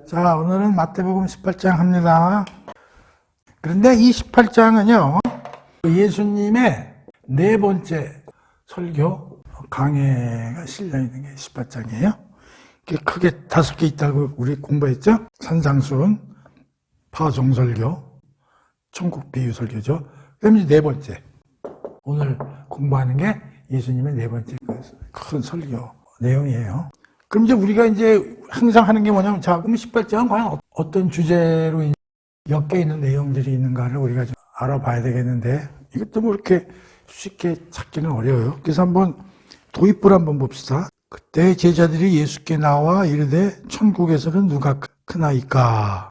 자, 오늘은 마태복음 18장 합니다. 그런데 이 18장은요, 예수님의 네 번째 설교 강해가 실려 있는 게 18장이에요. 크게 5개 있다고 우리 공부했죠? 산상수훈, 파종설교, 천국 비유 설교죠. 그다음에 이제 네 번째. 오늘 공부하는 게 예수님의 네 번째 큰 설교 내용이에요. 그럼 이제 우리가 이제 항상 하는 게 뭐냐면, 자, 그럼 18장은 과연 어떤 주제로 엮여 있는 내용들이 있는가를 우리가 좀 알아봐야 되겠는데, 이것도 뭐 이렇게 쉽게 찾기는 어려워요. 그래서 한번 도입부를 한번 봅시다. 그때 제자들이 예수께 나와 이르되 천국에서는 누가 크나이까?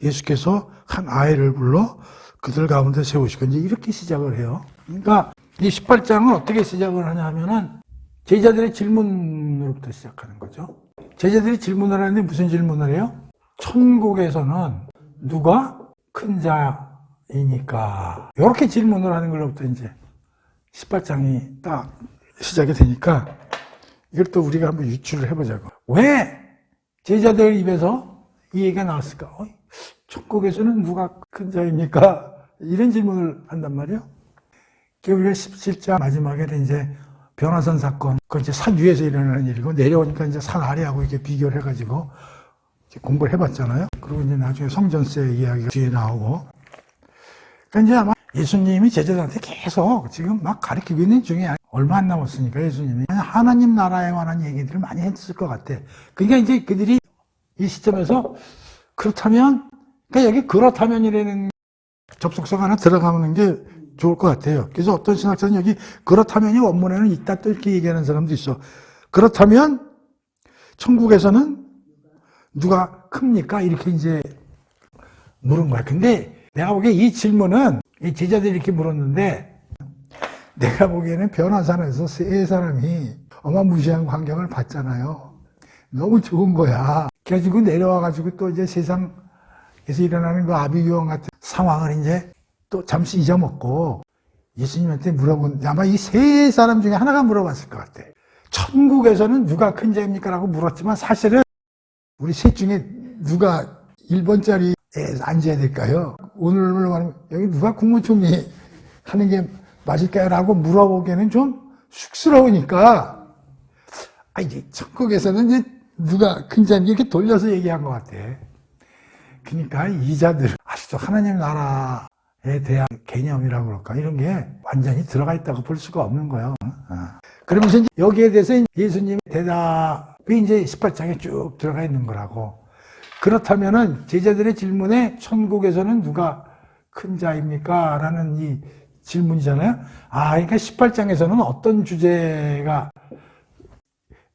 예수께서 한 아이를 불러 그들 가운데 세우시고, 이제 이렇게 시작을 해요. 그러니까 이 18장은 어떻게 시작을 하냐 하면은 제자들의 질문으로부터 시작하는 거죠. 제자들이 질문을 하는데 무슨 질문을 해요? 천국에서는 누가 큰 자이니까? 이렇게 질문을 하는 걸로부터 이제 18장이 딱 시작이 되니까 이걸 또 우리가 한번 유추를 해보자고. 왜 제자들 입에서 이 얘기가 나왔을까? 천국에서는 누가 큰 자입니까? 이런 질문을 한단 말이에요. 우리가 17장 마지막에는 이제 변화산 사건, 그건 이제 산 위에서 일어나는 일이고, 내려오니까 이제 산 아래하고 이렇게 비교를 해가지고 공부를 해봤잖아요. 그리고 이제 나중에 성전세 이야기가 뒤에 나오고. 그러니까 이제 아마 예수님이 제자들한테 계속 지금 막 가르치고 있는 중에 얼마 안 남았으니까 예수님이 하나님 나라에 관한 얘기들을 많이 했을 것 같아. 그러니까 이제 그들이 이 시점에서 그렇다면, 그러니까 여기 그렇다면이라는 접속사가 하나 들어가는 게 좋을 것 같아요. 그래서 어떤 신학자는 여기 그렇다면이 원문에는 있다 또 이렇게 얘기하는 사람도 있어. 그렇다면 천국에서는 누가 큽니까? 이렇게 이제 물은 거야. 근데 내가 보기에 이 질문은 이 제자들이 이렇게 물었는데, 내가 보기에는 변화산에서 세 사람이 어마무시한 광경을 봤잖아요. 너무 좋은 거야. 그래가지고 내려와가지고 또 이제 세상에서 일어나는 그 아비규환 같은 상황을 이제 또 잠시 잊어먹고 예수님한테 물어본, 아마 이 세 사람 중에 하나가 물어봤을 것 같아. 천국에서는 누가 큰 자입니까? 라고 물었지만 사실은 우리 셋 중에 누가 1번짜리에 앉아야 될까요? 오늘 말하면 여기 누가 국무총리 하는 게 맞을까요? 라고 물어보기에는 좀 쑥스러우니까, 이제 천국에서는 이제 누가 큰 자인지 이렇게 돌려서 얘기한 것 같아. 그러니까 이 자들 아직도 하나님 나라에 대한 개념이라고 그럴까, 이런 게 완전히 들어가 있다고 볼 수가 없는 거예요. 그러면서 이제 여기에 대해서 예수님의 대답이 이제 18장에 쭉 들어가 있는 거라고. 그렇다면은 제자들의 질문에 천국에서는 누가 큰 자입니까? 라는 이 질문이잖아요. 그러니까 18장에서는 어떤 주제가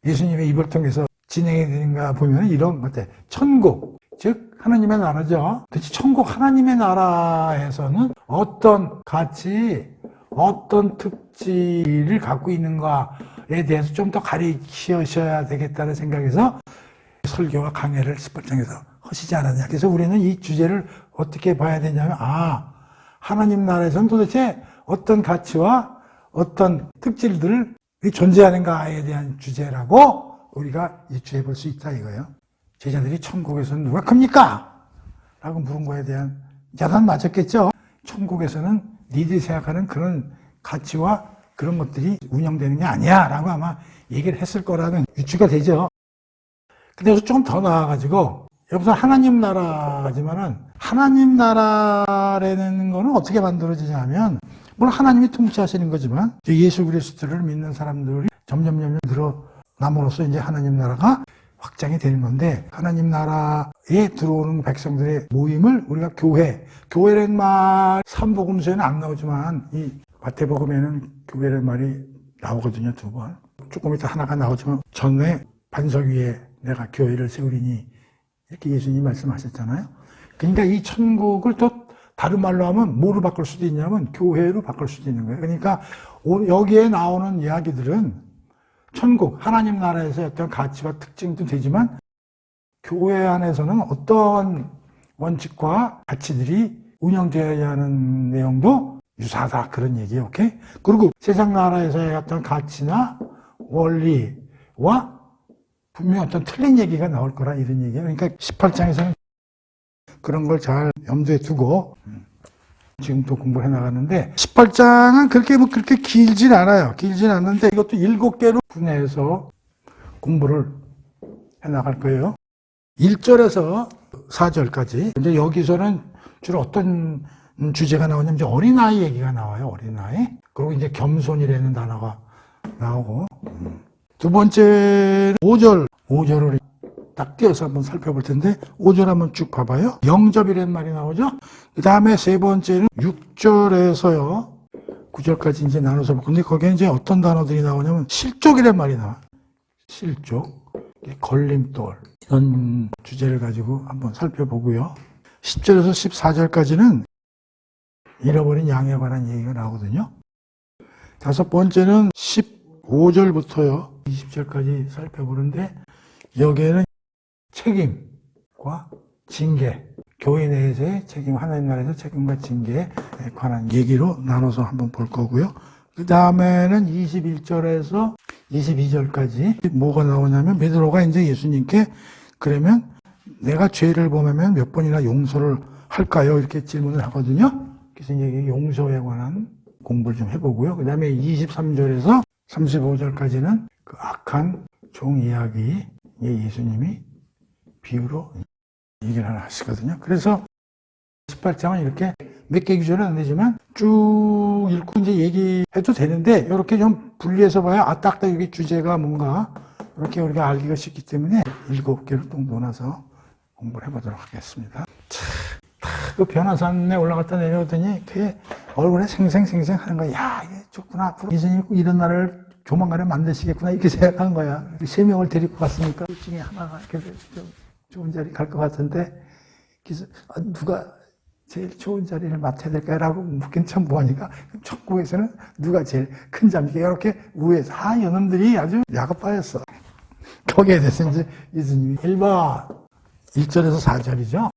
예수님의 입을 통해서 진행이 되는가 보면 이런 것 같아요. 천국, 즉 하나님의 나라죠. 그렇지, 천국 하나님의 나라에서는 어떤 가치, 어떤 특질을 갖고 있는가에 대해서 좀 더 가르치셔야 되겠다는 생각에서 설교와 강해를 18장에서 하시지 않았냐. 그래서 우리는 이 주제를 어떻게 봐야 되냐면, 하나님 나라에서는 도대체 어떤 가치와 어떤 특질들이 존재하는가에 대한 주제라고 우리가 유추해 볼 수 있다 이거예요. 제자들이 천국에서는 누가 큽니까? 라고 물은 거에 대한 야단 맞았겠죠. 천국에서는 니들이 생각하는 그런 가치와 그런 것들이 운영되는 게 아니야 라고 아마 얘기를 했을 거라는 유추가 되죠. 근데 여기서 조금 더 나아가지고, 여기서 하나님 나라지만은 하나님 나라라는 거는 어떻게 만들어지냐면, 물론 하나님이 통치하시는 거지만 예수 그리스도를 믿는 사람들이 점점 늘어남으로써 이제 하나님 나라가 확장이 되는 건데, 하나님 나라에 들어오는 백성들의 모임을 우리가 교회라는 말 삼복음서에는 안 나오지만 이 마태복음에는 교회라는 말이 나오거든요, 2번. 조금 이따 하나가 나오지만 전에 반석 위에 내가 교회를 세우리니 이렇게 예수님이 말씀하셨잖아요. 그러니까 이 천국을 또 다른 말로 하면 뭐로 바꿀 수도 있냐면 교회로 바꿀 수도 있는 거예요. 그러니까 여기에 나오는 이야기들은 천국, 하나님 나라에서의 어떤 가치와 특징도 되지만 교회 안에서는 어떤 원칙과 가치들이 운영되어야 하는 내용도 유사하다, 그런 얘기예요. 오케이? 그리고 세상 나라에서의 어떤 가치나 원리와 분명히 어떤 틀린 얘기가 나올 거라 이런 얘기예요. 그러니까 18장에서는 그런 걸 잘 염두에 두고 지금 또 공부를 해나가는데 18장은 그렇게 길진 않아요. 길진 않는데 이것도 7개로 분해해서 공부를 해나갈 거예요. 1절에서 4절까지. 근데 여기서는 주로 어떤 주제가 나오냐면 이제 어린아이 얘기가 나와요. 어린아이. 그리고 이제 겸손이라는 단어가 나오고. 두 번째는 5절을 딱 띄어서 한번 살펴볼 텐데 5절 한번 쭉 봐봐요. 영접이라는 말이 나오죠. 그 다음에 세 번째는 6절에서요 9절까지 이제 나눠서 볼 건데 거기에 이제 어떤 단어들이 나오냐면 실족이라는 말이 나와요. 실족, 걸림돌 이런 주제를 가지고 한번 살펴보고요. 10절에서 14절까지는 잃어버린 양에 관한 얘기가 나오거든요. 다섯 번째는 15절부터요 20절까지 살펴보는데 여기에는 책임과 징계, 교회 내에서의 책임, 하나님 나라에서 책임과 징계에 관한 얘기로 나눠서 한번 볼 거고요. 그 다음에는 21절에서 22절까지 뭐가 나오냐면 베드로가 이제 예수님께 그러면 내가 죄를 범하면 몇 번이나 용서를 할까요? 이렇게 질문을 하거든요. 그래서 이제 용서에 관한 공부를 좀 해보고요. 그 다음에 23절에서 35절까지는 그 악한 종 이야기 예수님이 비유로 얘기를 하나 하시거든요. 그래서 18장은 이렇게 몇 개 기준은 안 되지만 쭉 읽고 이제 얘기해도 되는데 이렇게 좀 분리해서 봐야 딱딱 이게 주제가 뭔가 이렇게 우리가 알기가 쉽기 때문에 7개를 또 놓아서 공부를 해보도록 하겠습니다. 그 변화산에 올라갔다 내려오더니 그게 얼굴에 생생생생 하는 거야. 야, 이게 좋구나. 앞으로 예수님이 이런 나라를 조만간에 만드시겠구나. 이렇게 생각한 거야. 3명을 데리고 갔으니까 둘 중에 하나가 좀 좋은 자리 갈 것 같은데 그래서 누가 제일 좋은 자리를 맡아야 될까라고 묻긴 참 뭐하니까 천국에서는 누가 제일 큰 자입니까? 이렇게 우에서 연놈들이 아주 야곱바였어. 거기에 대해서 이제 예수님이 1절에서 4절이죠.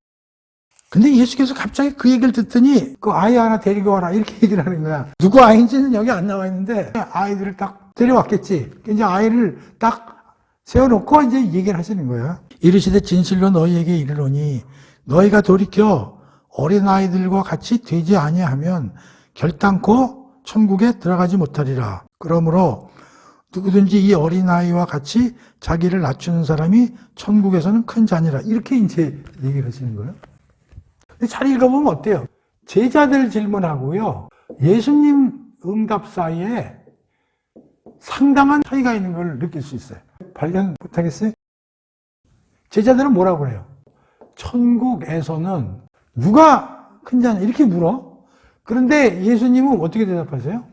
근데 예수께서 갑자기 그 얘기를 듣더니 그 아이 하나 데리고 와라 이렇게 얘기를 하는 거야. 누구 아이인지는 여기 안 나와 있는데 아이들을 딱 데려왔겠지. 이제 아이를 딱 세워놓고 이제 얘기를 하시는 거예요. 이르시되 진실로 너희에게 이르노니 너희가 돌이켜 어린아이들과 같이 되지 아니하면 결단코 천국에 들어가지 못하리라. 그러므로 누구든지 이 어린아이와 같이 자기를 낮추는 사람이 천국에서는 큰 자니라. 이렇게 이제 얘기를 하시는 거예요. 근데 잘 읽어보면 어때요? 제자들 질문하고요 예수님 응답 사이에 상당한 차이가 있는 걸 느낄 수 있어요. 발견 못하겠어요? 제자들은 뭐라고 그래요? 천국에서는 누가 큰 자냐 이렇게 물어. 그런데 예수님은 어떻게 대답하세요?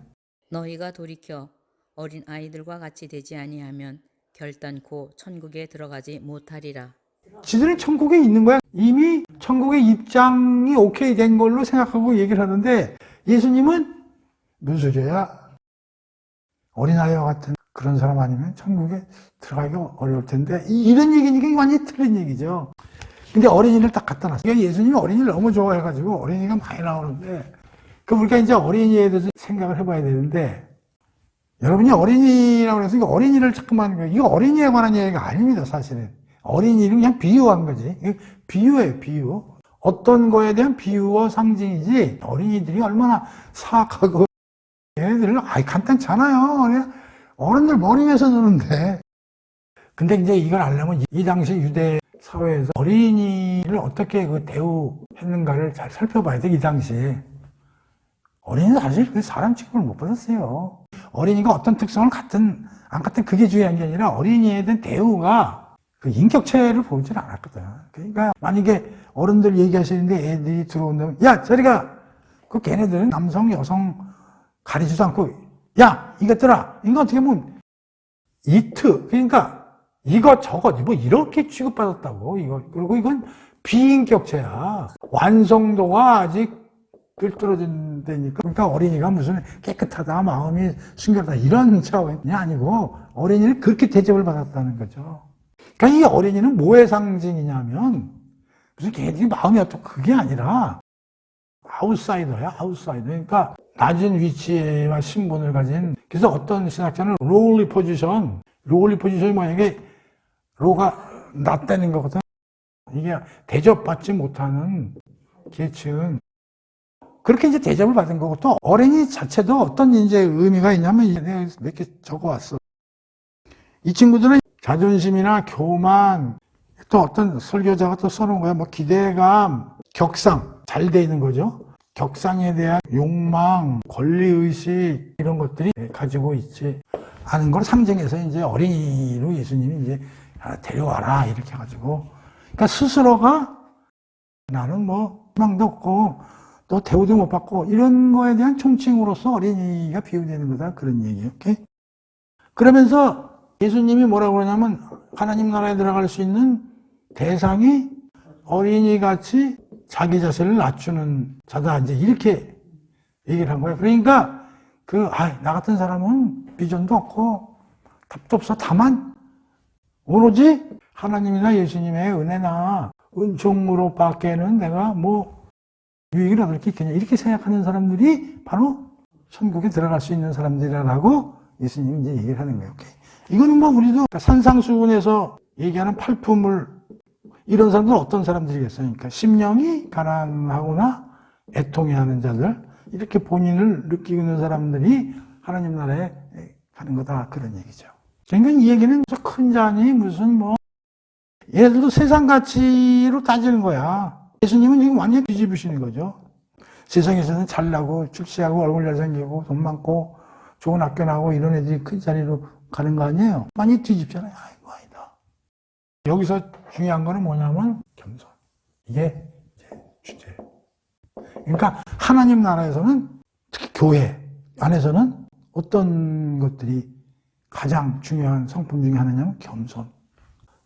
너희가 돌이켜 어린 아이들과 같이 되지 아니하면 결단코 천국에 들어가지 못하리라. 지들은 천국에 있는 거야. 이미 천국의 입장이 오케이 된 걸로 생각하고 얘기를 하는데 예수님은 무슨 소리야? 어린아이와 같은 그런 사람 아니면 천국에 들어가기가 어려울 텐데 이런 얘기니까 완전히 틀린 얘기죠. 근데 어린이를 딱 갖다 놨어요. 예수님이 어린이를 너무 좋아해가지고 어린이가 많이 나오는데 우리가 이제 어린이에 대해서 생각을 해봐야 되는데 여러분이 어린이라고 해서 어린이를 자꾸만 이거 어린이에 관한 얘기가 아닙니다. 사실은 어린이는 그냥 비유한 거지. 비유예요. 비유. 어떤 거에 대한 비유와 상징이지 어린이들이 얼마나 사악하고 얘네들은 간단찮아요. 그냥 어른들 머리 위에서 노는데. 근데 이제 이걸 알려면 이 당시 유대 사회에서 어린이를 어떻게 대우했는가를 잘 살펴봐야 돼. 이 당시에 어린이는 사실 사람 취급을 못 받았어요. 어린이가 어떤 특성을 안 갖든 그게 중요한 게 아니라 어린이에 대한 대우가 그 인격체를 보질 않았거든. 그러니까 만약에 어른들 얘기하시는데 애들이 들어온다면 야 저리가 그 걔네들은 남성 여성 가리지도 않고 야 이것들아 이거 어떻게 보면 그러니까 이거 저거 뭐 이렇게 취급받았다고 이거. 그리고 이건 비인격체야. 완성도가 아직 들떨어진다니까. 그러니까 어린이가 무슨 깨끗하다 마음이 순결하다 이런 차원이 아니고 어린이는 그렇게 대접을 받았다는 거죠. 그러니까 이 어린이는 뭐의 상징이냐면 무슨 걔들이 마음이 어떻고 그게 아니라 아웃사이더야. 아웃사이더. 그러니까 낮은 위치와 신분을 가진. 그래서 어떤 신학자는 롤리 포지션이 만약에 로가 낮다는 거거든. 이게 대접받지 못하는 계층. 그렇게 이제 대접을 받은 거고, 또 어린이 자체도 어떤 이제 의미가 있냐면, 내가 몇 개 적어왔어. 이 친구들은 자존심이나 교만, 또 어떤 설교자가 또 써놓은 거야. 뭐 기대감, 격상, 잘 돼 있는 거죠. 격상에 대한 욕망, 권리의식, 이런 것들이 가지고 있지 않은 걸 상징해서 이제 어린이로 예수님이 이제 데려와라, 이렇게 해가지고. 그러니까 스스로가 나는 뭐 희망도 없고 또 대우도 못 받고 이런 거에 대한 총칭으로서 어린이가 비유되는 거다. 그런 얘기예요. 오케이? 그러면서 예수님이 뭐라고 그러냐면 하나님 나라에 들어갈 수 있는 대상이 어린이같이 자기 자신을 낮추는 자다. 이제 이렇게 얘기를 한 거예요. 그러니까 나 같은 사람은 비전도 없고 답도 없어. 다만 오로지 하나님이나 예수님의 은혜나 은총으로 밖에는 내가 뭐 유익을 얻을 게 있겠냐. 이렇게 생각하는 사람들이 바로 천국에 들어갈 수 있는 사람들이라고 예수님이 이제 얘기를 하는 거예요. 오케이. 이거는 뭐 우리도 산상수훈에서 얘기하는 팔품을 이런 사람들은 어떤 사람들이겠어요? 그러니까 심령이 가난하거나 애통해하는 자들, 이렇게 본인을 느끼고 있는 사람들이 하나님 나라에 가는 거다. 그런 얘기죠. 그러니까 이 얘기는 큰 자니 무슨 뭐 얘네들도 세상 가치로 따지는 거야. 예수님은 지금 완전히 뒤집으시는 거죠. 세상에서는 잘나고 출세하고 얼굴 잘생기고 돈 많고 좋은 학교 나오고 이런 애들이 큰 자리로 가는 거 아니에요? 많이 뒤집잖아요. 아이고, 아니다. 여기서 중요한 거는 뭐냐면 겸손. 이게 주제예요. 그러니까 하나님 나라에서는 특히 교회 안에서는 어떤 것들이 가장 중요한 성품 중에 하나냐면 겸손.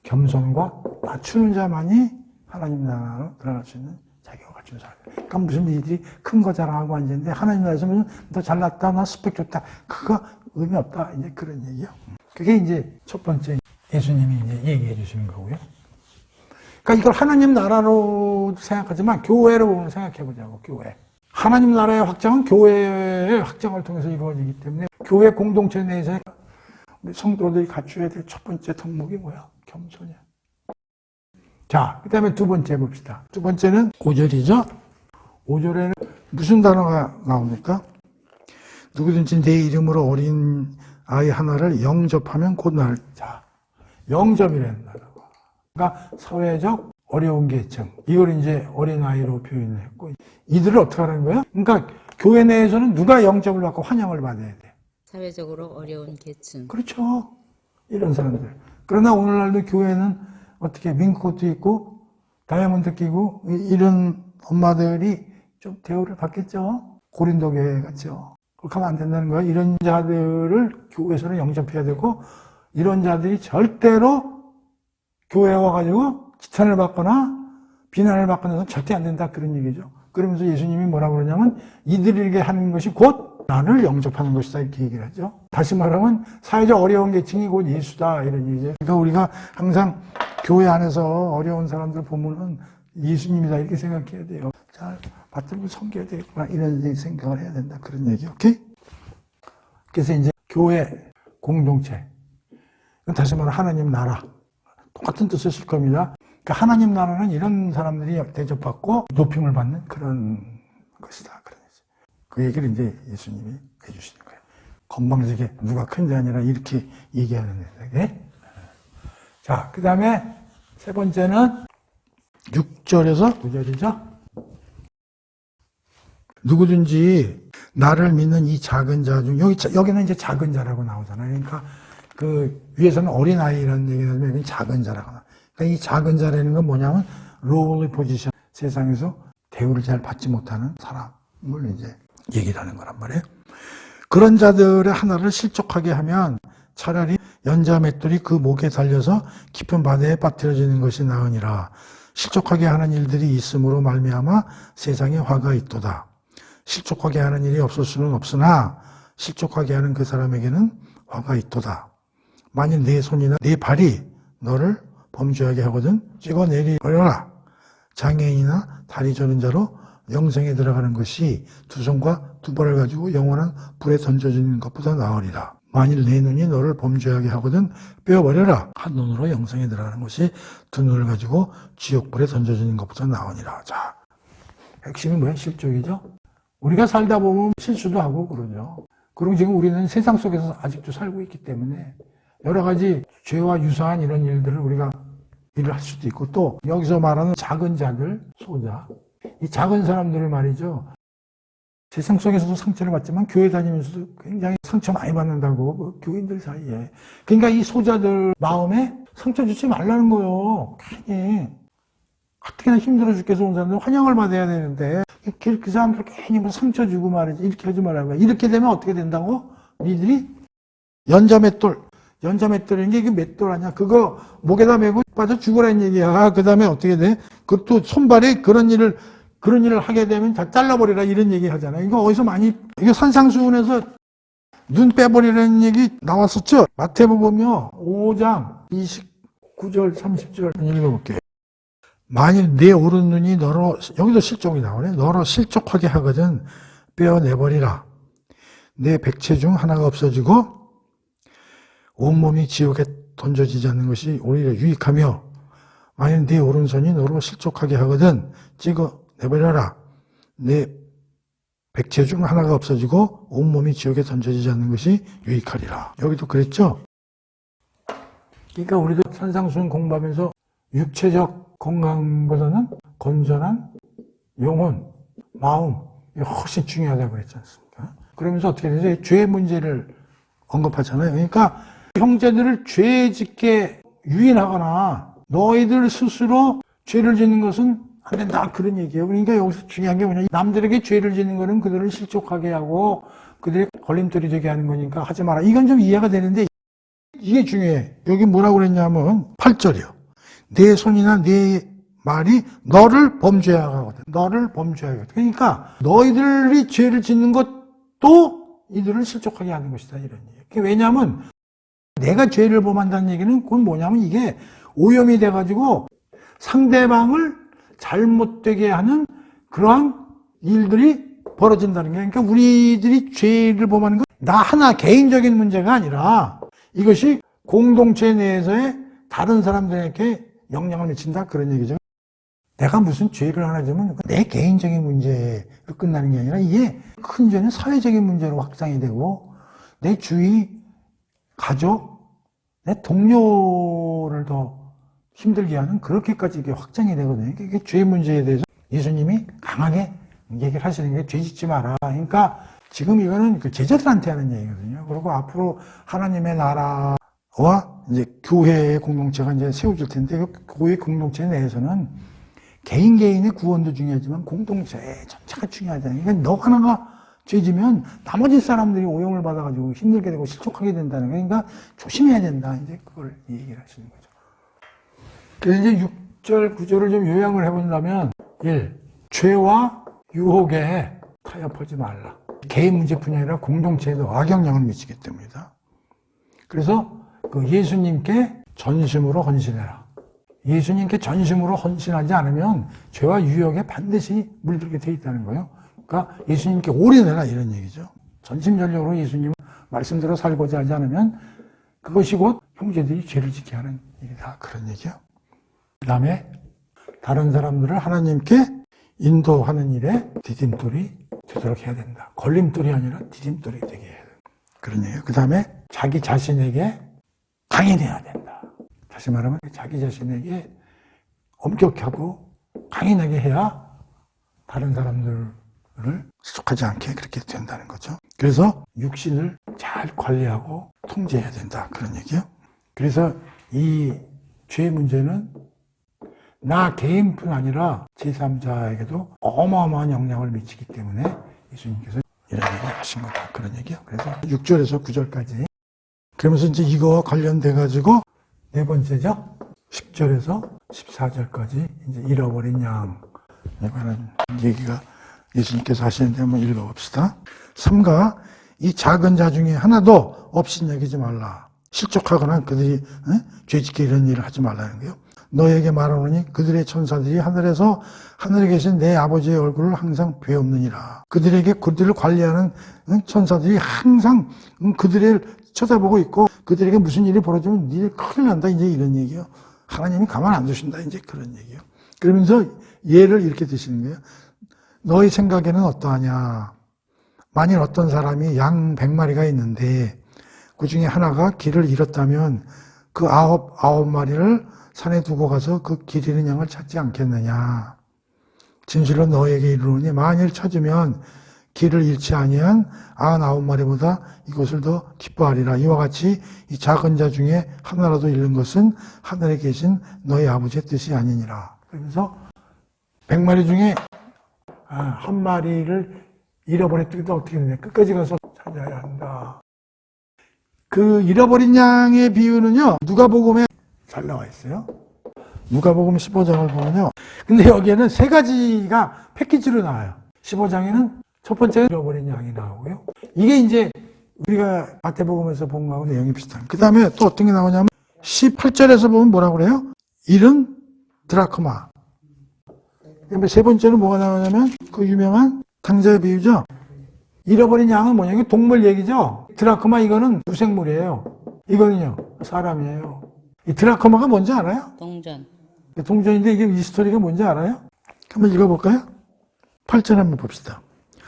겸손과 낮추는 자만이 하나님 나라로 들어갈 수 있는 자격을 갖춘 사람. 그러니까 무슨 이들이 큰 거 자랑하고 앉았는데 하나님 나라에서는 너 잘났다, 나 스펙 좋다. 그거 의미 없다. 이제 그런 얘기요. 그게 이제 첫 번째 예수님이 이제 얘기해 주시는 거고요. 그러니까 이걸 하나님 나라로 생각하지만 교회로 생각해 보자고, 교회. 하나님 나라의 확장은 교회의 확장을 통해서 이루어지기 때문에 교회 공동체 내에서 우리 성도들이 갖춰야 될 첫 번째 덕목이 뭐야? 겸손이야. 자, 그 다음에 두 번째 봅시다. 두 번째는 5절이죠. 5절에는 무슨 단어가 나옵니까? 누구든지 내 이름으로 어린 아이 하나를 영접하면 곧 나를. 자, 영접이라는 단어가. 그러니까 사회적 어려운 계층. 이걸 이제 어린아이로 표현했고, 이들을 어떻게 하는 거야? 그러니까 교회 내에서는 누가 영접을 받고 환영을 받아야 돼? 사회적으로 어려운 계층. 그렇죠. 이런 사람들. 그러나 오늘날도 교회는 어떻게 민코트 입고 다이아몬드 끼고 이런 엄마들이 좀 대우를 받겠죠. 고린도 교회 같죠. 그렇게 하면 안 된다는 거예요. 이런 자들을 교회에서는 영접해야 되고, 이런 자들이 절대로 교회에 와가지고 지탄을 받거나 비난을 받거나 해서 절대 안 된다. 그런 얘기죠. 그러면서 예수님이 뭐라고 그러냐면 이들에게 하는 것이 곧 나를 영접하는 것이다. 이렇게 얘기를 하죠. 다시 말하면 사회적 어려운 계층이 곧 예수다. 이런 얘기죠. 그러니까 우리가 항상 교회 안에서 어려운 사람들 보면은 예수님이다. 이렇게 생각해야 돼요. 잘 받들고 섬겨야 되겠구나. 이런 생각을 해야 된다. 그런 얘기. 오케이? 그래서 이제 교회 공동체. 다시 말하면 하나님 나라. 똑같은 뜻을 쓸 겁니다. 그러니까 하나님 나라는 이런 사람들이 대접받고 높임을 받는 그런 것이다. 그 얘기를 이제 예수님이 해주시는 거예요. 건방지게 누가 큰 게 아니라 이렇게 얘기하는 애들에게. 자, 그 다음에 세 번째는 6절에서 9절이죠. 누구든지 나를 믿는 이 작은 자 중, 여기는 이제 작은 자라고 나오잖아요. 그러니까 그 위에서는 어린아이라는 얘기를 하면 여기는 작은 자라고 나와요. 그러니까 이 작은 자라는 건 뭐냐면 lowly position, 세상에서 대우를 잘 받지 못하는 사람을 이제 얘기를 하는 거란 말이에요. 그런 자들의 하나를 실족하게 하면 차라리 연자 맷돌이 그 목에 달려서 깊은 바다에 빠뜨려지는 것이 나으니라. 실족하게 하는 일들이 있음으로 말미암아 세상에 화가 있도다. 실족하게 하는 일이 없을 수는 없으나 실족하게 하는 그 사람에게는 화가 있도다. 만일 내 손이나 내 발이 너를 범죄하게 하거든 찍어내리거라. 장애인이나 다리 저는 자로 영생에 들어가는 것이 두 손과 두 발을 가지고 영원한 불에 던져지는 것보다 나으리라. 만일 내 눈이 너를 범죄하게 하거든 빼어버려라. 한 눈으로 영생에 들어가는 것이 두 눈을 가지고 지옥불에 던져지는 것보다 나으니라. 자, 핵심이 뭐야? 실족이죠. 우리가 살다 보면 실수도 하고 그러죠. 그리고 지금 우리는 세상 속에서 아직도 살고 있기 때문에 여러 가지 죄와 유사한 이런 일들을 우리가 일을 할 수도 있고, 또 여기서 말하는 작은 자들, 소자, 이 작은 사람들을 말이죠. 세상 속에서도 상처를 받지만 교회 다니면서도 굉장히 상처 많이 받는다고, 교인들 사이에. 그러니까 이 소자들 마음에 상처 주지 말라는 거예요. 괜히. 어떻게나 힘들어 죽겠어 온 사람들 환영을 받아야 되는데 그 사람들 괜히 뭐 상처 주고 말이지, 이렇게 하지 말라는 거야. 이렇게 되면 어떻게 된다고? 니들이 연자맷돌이라는 게 이게 맷돌 아니야? 그거 목에다 메고 빠져 죽으라는 얘기야. 그 다음에 어떻게 돼? 그것도 손발에 그런 일을 하게 되면 다 잘라버리라 이런 얘기 하잖아요. 이거 어디서 많이, 이거 산상수훈에서 눈 빼버리라는 얘기 나왔었죠? 마태복음요 5장 29절 30절 읽어볼게요. 만일 내 오른눈이 너로, 여기도 실족이 나오네. 너로 실족하게 하거든 빼어내버리라. 내 백체 중 하나가 없어지고 온몸이 지옥에 던져지지 않는 것이 오히려 유익하며, 만일 네 오른손이 너로 실족하게 하거든 찍어내버려라. 내 백체 중 하나가 없어지고 온몸이 지옥에 던져지지 않는 것이 유익하리라. 여기도 그랬죠? 그러니까 우리도 산상수훈 공부하면서 육체적 건강보다는 건전한 영혼, 마음, 이게 훨씬 중요하다고 그랬지 않습니까? 그러면서 어떻게 되죠? 죄의 문제를 언급하잖아요. 그러니까 형제들을 죄 짓게 유인하거나 너희들 스스로 죄를 짓는 것은 안 된다, 그런 얘기예요. 그러니까 여기서 중요한 게 뭐냐, 남들에게 죄를 짓는 거는 그들을 실족하게 하고 그들의 걸림돌이 되게 하는 거니까 하지 마라. 이건 좀 이해가 되는데 이게 중요해. 여기 뭐라고 그랬냐면 8절이요. 내 손이나 내 말이 너를 범죄하게 하거든. 너를 범죄하게 하거든. 그러니까 너희들이 죄를 짓는 것도 이들을 실족하게 하는 것이다, 이런 얘기예요. 왜냐하면 내가 죄를 범한다는 얘기는 그건 뭐냐면 이게 오염이 돼가지고 상대방을 잘못되게 하는 그러한 일들이 벌어진다는 거예요. 그러니까 우리들이 죄를 범하는 건 나 하나 개인적인 문제가 아니라 이것이 공동체 내에서의 다른 사람들에게 영향을 미친다, 그런 얘기죠. 내가 무슨 죄를 하나 지면 내 개인적인 문제로 끝나는 게 아니라 이게 큰 죄는 사회적인 문제로 확장이 되고 내 주위, 가족, 내 동료를 더 힘들게 하는, 그렇게까지 이게 확장이 되거든요. 이게 죄 문제에 대해서 예수님이 강하게 얘기를 하시는 게 죄 짓지 마라. 그러니까 지금 이거는 그 제자들한테 하는 얘기거든요. 그리고 앞으로 하나님의 나라와 이제 교회의 공동체가 이제 세워질 텐데, 교회 공동체 내에서는 개인의 구원도 중요하지만 공동체 전체가 중요하잖아요. 그러니까 너 하나가 죄지면 나머지 사람들이 오염을 받아가지고 힘들게 되고 실족하게 된다는 거예요. 그러니까 조심해야 된다. 이제 그걸 얘기를 하시는 거죠. 그래서 이제 6절, 9절을 좀 요약을 해본다면 1. 죄와 유혹에 타협하지 말라. 개인 문제뿐이 아니라 공동체에도 악영향을 미치기 때문이다. 그래서 그 예수님께 전심으로 헌신해라. 예수님께 전심으로 헌신하지 않으면 죄와 유혹에 반드시 물들게 돼 있다는 거예요. 그러니까 예수님께 올인해라, 이런 얘기죠. 전심전력으로 예수님 말씀대로 살고자 하지 않으면 그것이 곧 형제들이 죄를 짓게 하는 일이다, 그런 얘기요. 그 다음에 다른 사람들을 하나님께 인도하는 일에 디딤돌이 되도록 해야 된다. 걸림돌이 아니라 디딤돌이 되게 해야 된다, 그런 얘기예요. 그 다음에 자기 자신에게 강인해야 된다. 다시 말하면 자기 자신에게 엄격하고 강인하게 해야 다른 사람들을 실족하지 않게 그렇게 된다는 거죠. 그래서 육신을 잘 관리하고 통제해야 된다, 그런 얘기요. 그래서 이 죄 문제는 나 개인뿐 아니라 제3자에게도 어마어마한 영향을 미치기 때문에 예수님께서 이런 얘기를 하신 거다, 그런 얘기요. 그래서 6절에서 9절까지. 그러면서 이제 이거와 관련돼가지고 네 번째죠. 10절에서 14절까지 이제 잃어버린 양에 관한 얘기가 예수님께서 하시는데 한번 읽어봅시다. 3가 이 작은 자 중에 하나도 없인 여기지 말라. 실족하거나 그들이 죄짓게 이런 일을 하지 말라는 거예요. 너에게 말하노니 그들의 천사들이 하늘에 계신 내 아버지의 얼굴을 항상 배옵느니라. 그들에게 그들을 관리하는 천사들이 항상 그들을 쳐다보고 있고 그들에게 무슨 일이 벌어지면 니네 큰일 난다 이제 이런 얘기예요. 하나님이 가만 안 두신다 이제 그런 얘기예요. 그러면서 예를 이렇게 드시는 거예요. 너희 생각에는 어떠하냐. 만일 어떤 사람이 양 100마리가 있는데 그 중에 하나가 길을 잃었다면 그 아홉 마리를 산에 두고 가서 그 길 잃은 양을 찾지 않겠느냐. 진실로 너에게 이르노니 만일 찾으면 길을 잃지 아니한 99마리보다 이것을 더 기뻐하리라. 이와 같이 이 작은 자 중에 하나라도 잃는 것은 하늘에 계신 너희 아버지의 뜻이 아니니라. 그러면서 100마리 중에 한 마리를 잃어버렸을 때 어떻게 되냐. 끝까지 가서 찾아야 한다. 그 잃어버린 양의 비유는요. 누가복음에 잘 나와 있어요. 누가복음 15장을 보면요. 근데 여기에는 세 가지가 패키지로 나와요. 15장에는 첫 번째는 잃어버린 양이 나오고요. 이게 이제 우리가 마태복음에서 본 거하고 내용이 비슷한. 그 다음에 또 어떤 게 나오냐면 18절에서 보면 뭐라고 그래요? 잃은 드라크마. 그다음에 세 번째는 뭐가 나오냐면 그 유명한 강자의 비유죠. 잃어버린 양은 뭐냐면 동물 얘기죠. 드라크마 이거는 무생물이에요. 이거는요 사람이에요. 이 드라크마가 뭔지 알아요? 동전인데 이게 이 스토리가 뭔지 알아요? 한번 읽어볼까요? 8절 한번 봅시다.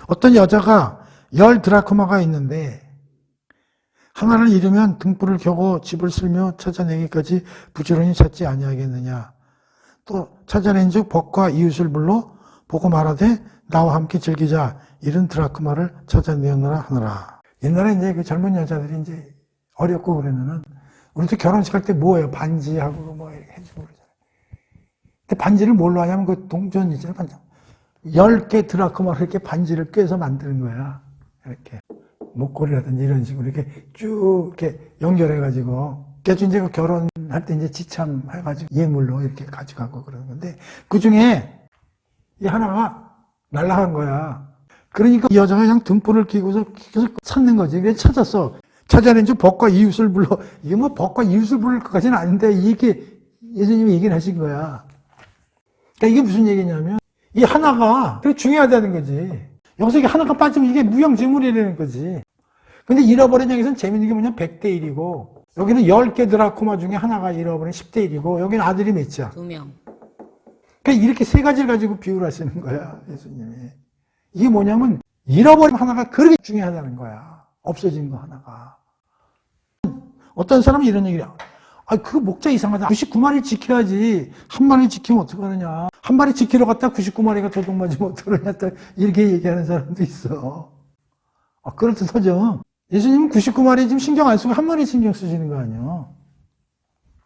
어떤 여자가 10 드라크마가 있는데 하나를 잃으면 등불을 켜고 집을 쓸며 찾아내기까지 부지런히 찾지 아니하겠느냐. 또 찾아낸즉 벗과 이웃을 불러 보고 말하되 나와 함께 즐기자. 잃은 드라크마를 찾아내었느라 하느라. 옛날에 이제 그 젊은 여자들이 이제 어렵고 그러면은 우리도 결혼식 할 때 뭐예요? 반지하고 뭐 이렇게 해주고 그러잖아요. 근데 반지를 뭘로 하냐면 그 동전 있잖아요. 반지. 10개 드라크마를 이렇게 반지를 꿰서 만드는 거야. 이렇게. 목걸이라든지 이런 식으로 이렇게 쭉 이렇게 연결해가지고. 그래서 이제 그 결혼할 때 이제 지참해가지고 예물로 이렇게 가져가고 그러는 건데 그 중에 이 하나가 날아간 거야. 그러니까 이 여자가 그냥 등불을 켜고서 계속 찾는 거지. 그래서 찾았어. 찾아낸 즉 벗과 이웃을 불러. 이게 뭐 벗과 이웃을 부를 것까지는 아닌데 이렇게 예수님이 얘기를 하신 거야. 그러니까 이게 무슨 얘기냐면 이 하나가 되게 중요하다는 거지. 여기서 이게 하나가 빠지면 이게 무형지물이라는 거지. 근데 잃어버린 양에서는 재밌는 게 뭐냐면 100대 1이고 여기는 10개 드라크마 중에 하나가 잃어버린 10대 1이고 여기는 아들이 몇이야? 2명. 그러니까 이렇게 세 가지를 가지고 비유를 하시는 거야. 예수님이. 이게 뭐냐면 잃어버린 하나가 그렇게 중요하다는 거야. 없어진 거 하나가. 어떤 사람은 이런 얘기를 해요. 그 목자 이상하다. 99마리 지켜야지. 한 마리 지키면 어떡하느냐. 한 마리 지키러 갔다 99마리가 도둑 맞으면 어떡하느냐. 이렇게 얘기하는 사람도 있어. 그렇듯하죠. 예수님은 99마리 지금 신경 안 쓰고 한 마리 신경 쓰시는 거 아니에요.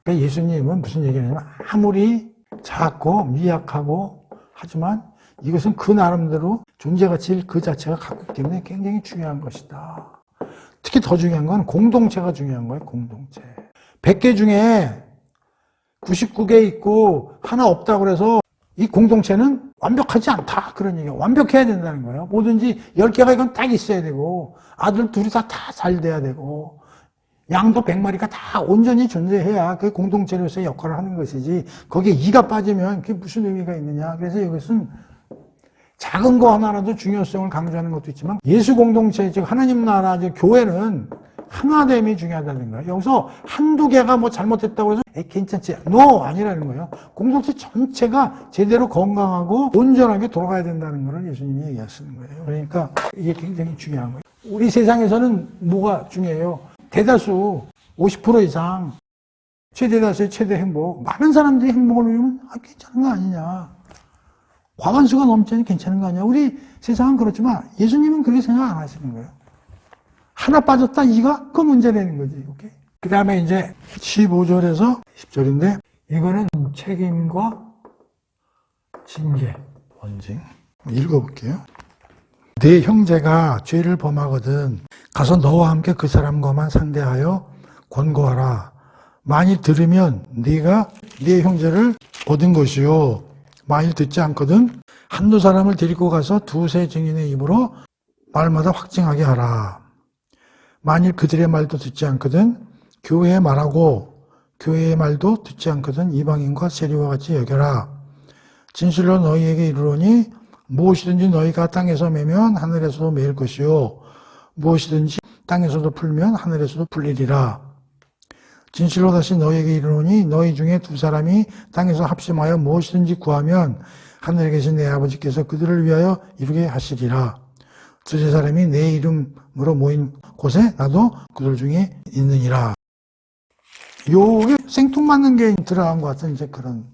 그러니까 예수님은 무슨 얘기냐면 아무리 작고 미약하고 하지만 이것은 그 나름대로 존재 가치 그 자체가 갖고 있기 때문에 굉장히 중요한 것이다. 특히 더 중요한 건 공동체가 중요한 거예요. 공동체. 100개 중에 99개 있고 하나 없다고 그래서 이 공동체는 완벽하지 않다. 그런 얘기예요. 완벽해야 된다는 거예요. 뭐든지 10개가 이건 딱 있어야 되고 아들 둘이 다 잘 돼야 되고 양도 100마리가 다 온전히 존재해야 그 공동체로서의 역할을 하는 것이지 거기에 이가 빠지면 그게 무슨 의미가 있느냐. 그래서 이것은 작은 거 하나라도 중요성을 강조하는 것도 있지만 예수 공동체, 즉 하나님 나라, 즉 교회는 하나됨이 중요하다는 거예요. 여기서 한두 개가 뭐 잘못됐다고 해서 괜찮지. No! 아니라는 거예요. 공동체 전체가 제대로 건강하고 온전하게 돌아가야 된다는 것을 예수님이 얘기하시는 거예요. 그러니까 이게 굉장히 중요한 거예요. 우리 세상에서는 뭐가 중요해요? 대다수 50% 이상 최대다수의 최대 행복. 많은 사람들이 행복을 누리면 괜찮은 거 아니냐. 과반수가 넘자니 괜찮은 거 아니야. 우리 세상은 그렇지만 예수님은 그렇게 생각 안 하시는 거예요. 하나 빠졌다 이가 그 문제라는 거지. 오케이? 그 다음에 이제 15절에서 10절인데 이거는 책임과 징계, 원징. 읽어볼게요. 네 형제가 죄를 범하거든 가서 너와 함께 그 사람과만 상대하여 권고하라. 만일 들으면 네가 네 형제를 얻은 것이요. 만일 듣지 않거든 한두 사람을 데리고 가서 두세 증인의 입으로 말마다 확증하게 하라. 만일 그들의 말도 듣지 않거든 교회의 말하고 교회의 말도 듣지 않거든 이방인과 세리와 같이 여겨라. 진실로 너희에게 이르노니 무엇이든지 너희가 땅에서 매면 하늘에서도 매일 것이요 무엇이든지 땅에서도 풀면 하늘에서도 풀리리라. 진실로 다시 너희에게 이르노니 너희 중에 두 사람이 땅에서 합심하여 무엇이든지 구하면 하늘에 계신 내 아버지께서 그들을 위하여 이루게 하시리라. 두세 사람이 내 이름으로 모인 곳에 나도 그들 중에 있느니라. 요게 생뚱맞는 게 들어간 것 같은 이제 그런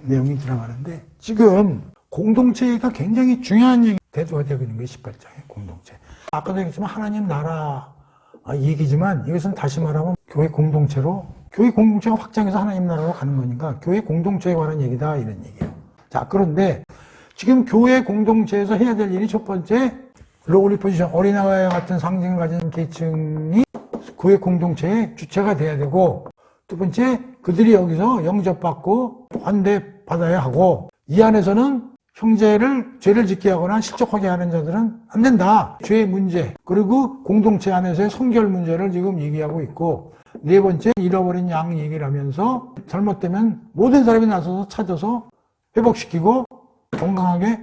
내용이 들어가는데, 지금 공동체가 굉장히 중요한 얘기 대두가 되고 있는 게 18장의 공동체. 아까도 얘기했지만 하나님 나라 얘기지만 이것은 다시 말하면 교회 공동체로, 교회 공동체가 확장해서 하나님 나라로 가는 거니까 교회 공동체에 관한 얘기다, 이런 얘기예요. 자, 그런데 지금 교회 공동체에서 해야 될 일이 첫 번째, 로울리 포지션, 어린아이와 같은 상징을 가진 계층이 교회 공동체의 주체가 돼야 되고, 두 번째, 그들이 여기서 영접받고 환대받아야 하고, 이 안에서는 형제를 죄를 짓게 하거나 실족하게 하는 자들은 안 된다. 죄의 문제, 그리고 공동체 안에서의 성결 문제를 지금 얘기하고 있고, 네 번째, 잃어버린 양 얘기를 하면서 잘못되면 모든 사람이 나서서 찾아서 회복시키고 건강하게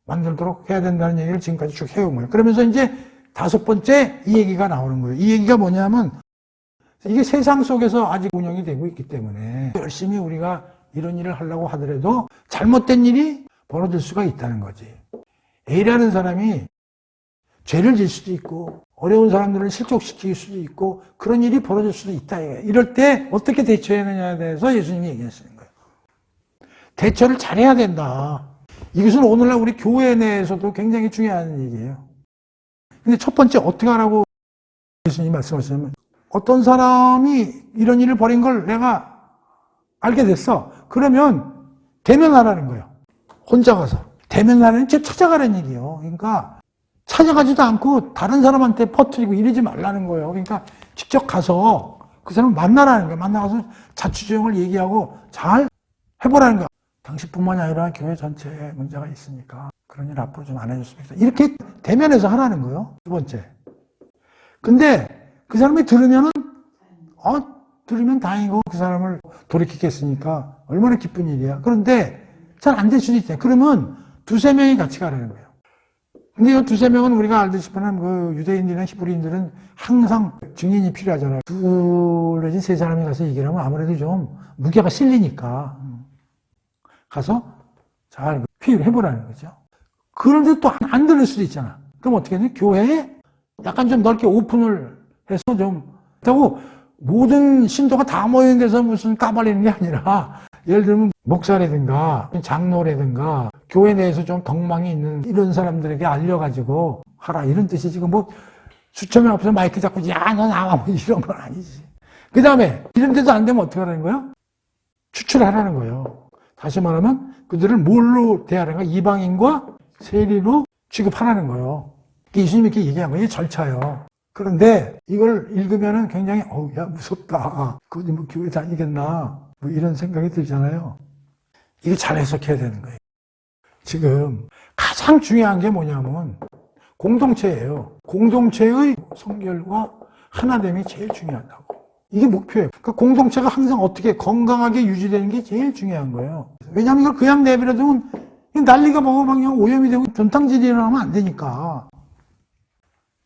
만들도록 해야 된다는 얘기를 지금까지 쭉 해온 거예요. 그러면서 이제 다섯 번째 이 얘기가 나오는 거예요. 이 얘기가 뭐냐면, 이게 세상 속에서 아직 운영이 되고 있기 때문에 열심히 우리가 이런 일을 하려고 하더라도 잘못된 일이 벌어질 수가 있다는 거지. A라는 사람이 죄를 질 수도 있고 어려운 사람들을 실족시킬 수도 있고 그런 일이 벌어질 수도 있다. 이럴 때 어떻게 대처해야 되냐에 대해서 예수님이 얘기하시는 거예요. 대처를 잘해야 된다. 이것은 오늘날 우리 교회 내에서도 굉장히 중요한 얘기예요. 근데 첫 번째 어떻게 하라고 예수님이 말씀하시냐면, 어떤 사람이 이런 일을 벌인 걸 내가 알게 됐어. 그러면 대면하라는 거예요. 혼자 가서. 대면하라는 게 찾아가라는 얘기예요. 그러니까 찾아가지도 않고 다른 사람한테 퍼뜨리고 이러지 말라는 거예요. 그러니까 직접 가서 그 사람을 만나라는 거예요. 만나가서 자초지종을 얘기하고 잘 해보라는 거예요. 당신뿐만이 아니라 교회 전체에 문제가 있으니까 그런 일 앞으로 좀 안 해줬으면 좋겠다. 이렇게 대면해서 하라는 거예요. 두 번째. 근데 그 사람이 들으면 다행이고 그 사람을 돌이키겠으니까 얼마나 기쁜 일이야. 그런데 잘 안 될 수도 있다. 그러면 두세 명이 같이 가라는 거예요. 근데 이 두세 명은 우리가 알다시피는 그 유대인들이나 히브리인들은 항상 증인이 필요하잖아요. 둘 내지 세 사람이 가서 얘기를 하면 아무래도 좀 무게가 실리니까 가서 잘 회의해보라는 거죠. 그런데 또 안 들을 수도 있잖아. 그럼 어떻게 해야 돼? 교회에 약간 좀 넓게 오픈을 해서 좀 하고, 모든 신도가 다 모이는 데서 무슨 까발리는 게 아니라, 예를 들면 목사라든가 장로라든가 교회 내에서 좀 덕망이 있는 이런 사람들에게 알려가지고 하라, 이런 뜻이지. 지금 뭐 수천 명 앞에서 마이크 잡고 야 너 나와 뭐 이런 건 아니지. 그 다음에 이런 데도 안 되면 어떻게 하라는 거예요? 추출하라는 거예요. 다시 말하면 그들을 뭘로 대하라는 거예요? 이방인과 세리로 취급하라는 거예요. 예수님이 이렇게 얘기한 거예요. 이게 절차예요. 그런데 이걸 읽으면은 굉장히 야 무섭다. 그거 뭐 교회 다니겠나? 뭐 이런 생각이 들잖아요. 이게 잘 해석해야 되는 거예요. 지금 가장 중요한 게 뭐냐면 공동체예요. 공동체의 성결과 하나됨이 제일 중요하다고. 이게 목표예요. 그러니까 공동체가 항상 어떻게 건강하게 유지되는 게 제일 중요한 거예요. 왜냐하면 이걸 그냥 내버려두면 난리가 먹어 그냥 오염이 되고 전탕질이 일어나면 안 되니까.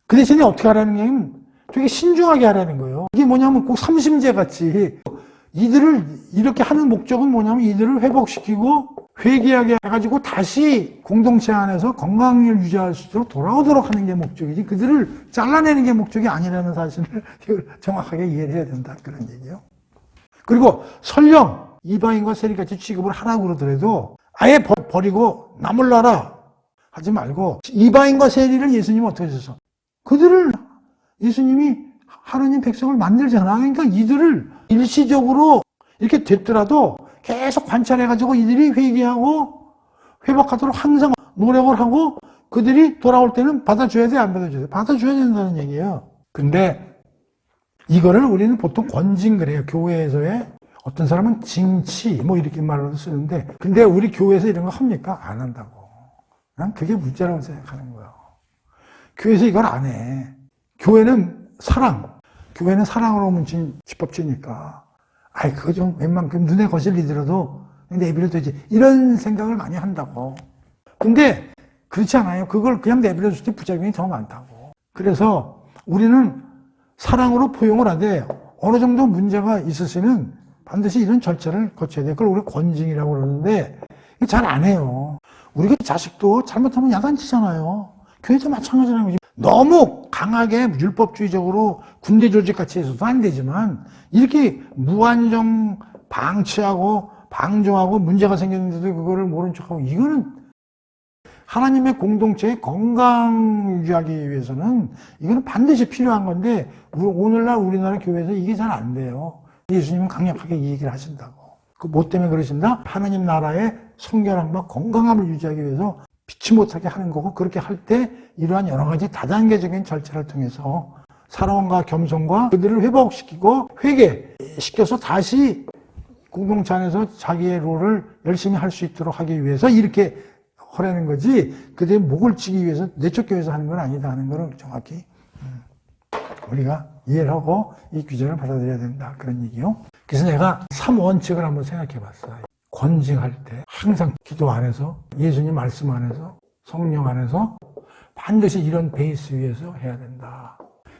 그 대신에 어떻게 하라는 게 되게 신중하게 하라는 거예요. 이게 뭐냐면 꼭 삼심제 같이 이들을 이렇게 하는 목적은 뭐냐면 이들을 회복시키고 회개하게 해가지고 다시 공동체 안에서 건강을 유지할 수 있도록 돌아오도록 하는 게 목적이지 그들을 잘라내는 게 목적이 아니라는 사실을 정확하게 이해를 해야 된다, 그런 얘기예요. 그리고 설령 이방인과 세리같이 취급을 하라고 그러더라도 아예 버리고 남을 나라 하지 말고, 이방인과 세리를 예수님은 어떻게 하셨어? 그들을 예수님이 하나님 백성을 만들잖아. 그러니까 이들을 일시적으로 이렇게 됐더라도 계속 관찰해가지고 이들이 회개하고 회복하도록 항상 노력을 하고 그들이 돌아올 때는 받아줘야 돼, 안 받아줘야 돼? 받아줘야 된다는 얘기예요. 근데 이거를 우리는 보통 권징 그래요. 교회에서의 어떤 사람은 징치 뭐 이렇게 말로도 쓰는데, 근데 우리 교회에서 이런 거 합니까? 안 한다고. 난 그게 문제라고 생각하는 거예요. 교회에서 이걸 안 해. 교회는 사랑. 교회는 사랑으로 뭉친 집합체니까. 아이, 그거 좀 웬만큼 눈에 거슬리더라도 내버려 두지. 이런 생각을 많이 한다고. 근데 그렇지 않아요. 그걸 그냥 내버려 둘 때 부작용이 더 많다고. 그래서 우리는 사랑으로 포용을 하되 어느 정도 문제가 있으시면 반드시 이런 절차를 거쳐야 돼요. 그걸 우리 권징이라고 그러는데 잘 안 해요. 우리가 자식도 잘못하면 야단치잖아요. 교회도 마찬가지라는 거지. 너무 강하게 율법주의적으로 군대 조직같이 해서도 안 되지만 이렇게 무한정 방치하고 방조하고 문제가 생겼는데도 그거를 모른 척하고 이거는 하나님의 공동체의 건강 유지하기 위해서는 이거는 반드시 필요한 건데 오늘날 우리나라 교회에서 이게 잘 안 돼요. 예수님은 강력하게 이 얘기를 하신다고. 그 뭐 때문에 그러신다? 하나님 나라의 성결함과 건강함을 유지하기 위해서 피치 못하게 하는 거고 그렇게 할 때 이러한 여러 가지 다단계적인 절차를 통해서 사랑과 겸손과 그들을 회복시키고 회개시켜서 다시 공동체 안에서 자기의 롤을 열심히 할 수 있도록 하기 위해서 이렇게 하라는 거지 그들의 목을 치기 위해서 내적 교회에서 하는 건 아니다 하는 거는 정확히 우리가 이해를 하고 이 규정을 받아들여야 된다 그런 얘기요. 그래서 내가 3원칙을 한번 생각해 봤어요. 권징할 때 항상 기도 안에서 예수님 말씀 안에서 성령 안에서 반드시 이런 베이스 위에서 해야 된다.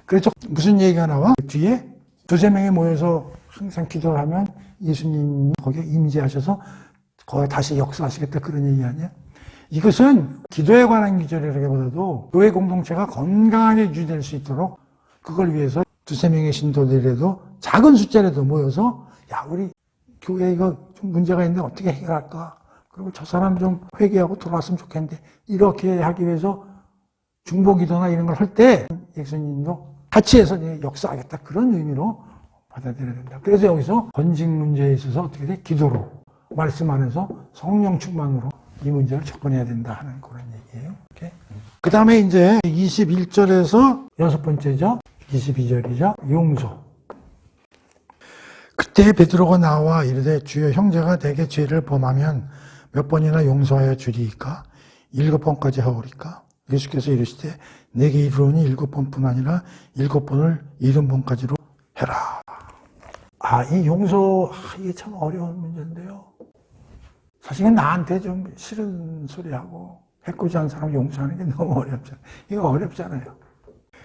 그래서 무슨 얘기가 나와? 뒤에 두세 명이 모여서 항상 기도를 하면 예수님이 거기에 임재하셔서 거기 다시 역사하시겠다 그런 얘기 아니야? 이것은 기도에 관한 기절이라기보다도 교회 공동체가 건강하게 유지될 수 있도록 그걸 위해서 두세 명의 신도들이라도 작은 숫자라도 모여서 야 우리 교회 이거 좀 문제가 있는데 어떻게 해결할까? 그리고 저 사람 좀 회개하고 돌아왔으면 좋겠는데 이렇게 하기 위해서 중보기도나 이런 걸 할 때 예수님도 같이 해서 역사하겠다 그런 의미로 받아들여야 된다. 그래서 여기서 권징 문제에 있어서 어떻게 돼? 기도로 말씀 안에서 성령 충만으로 이 문제를 접근해야 된다 하는 그런 얘기예요. 그 다음에 이제 21절에서 여섯 번째죠. 22절이죠. 용서. 그때 베드로가 나와 이르되 주여 형제가 내게 죄를 범하면 몇 번이나 용서하여 주리이까? 7번까지 하오리까? 예수께서 이르시되 내게 이르노니 7번뿐 아니라 7번을 70번까지로 해라. 이 용서 이게 참 어려운 문제인데요. 사실은 나한테 좀 싫은 소리하고 해코지 한 사람 용서하는 게 너무 어렵잖아요. 이거 어렵잖아요.